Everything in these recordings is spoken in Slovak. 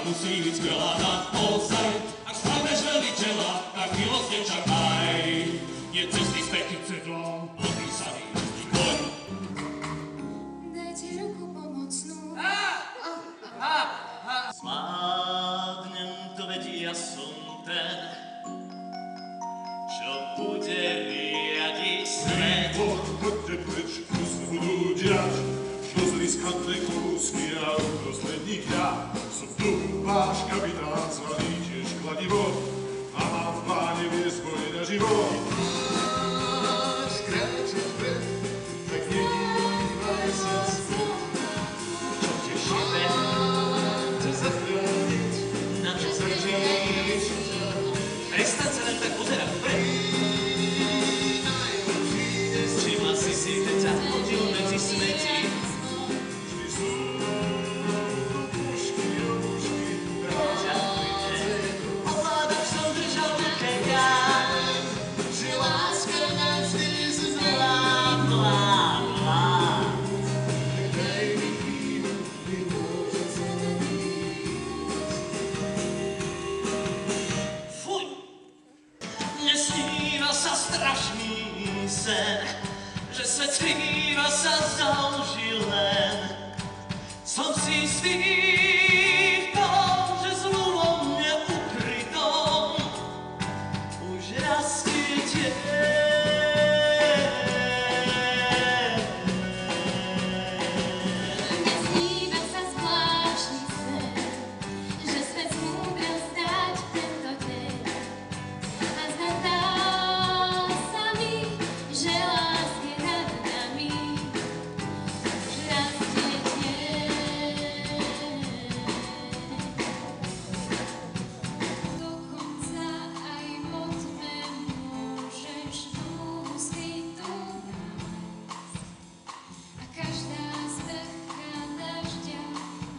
Musí byť skvelá naozaj. Ak spraveš veľmi čela, tak milostne čakaj. Nie cesty s pekným sedlom, odpísaný jazdí koň. Dajte ruku pomocnú. Zvládnem to, veď ja som ten, čo bude riadiť svet. Poďte preč, tu sa budú diať rozliskané kúsky a uprostredník ja. Som tu váš kapitán, zvaný tiež kladivo a mám v pláne viesť boj na život. Máš kráčať vpred, tak nedívaj sa späť. Čo ťa šibe, Máte zachrániť, na čo sa žiť. prestaň sa len tak pozerať vpred. Všimla si, keď ťa hodil medzi smeti. Vždy sú pušky a pušky, Ovládam som držal v ruke ja, že láska navždy blá, blá, blá. daj mi chvíľu, nemôžem sa Fuj! Nesníva sa strašný sen, že svet skrýva sa za lži len. Som si istý v tom, že s ľudom neukrytom už rastie Nesníva sa zvláštny sen, že svet zmúdrel stať tento deň. A zdá sa mi, že láska je nad nami, už rastie dokonca aj po tme môžeš dúhu svitu nájsť. A každá sprcha dažďa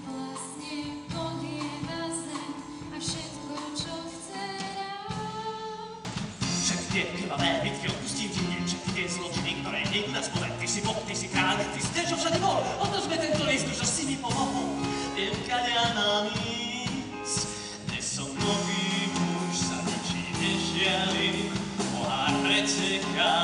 vlastne polieva zem a všetko, čo chce rád. Všetky tie krvavé bitky odpustím ti niečo, tie zločiny, ktoré nejdu na spodek. Ty si Boh, ty si kráľ, ty si ten, čo všade bol. Otočme tento list, že si mi pomohol. Viem, kadeľ mám ísť, dnes som nový muž, sa ničím nežialim, pohár preteká.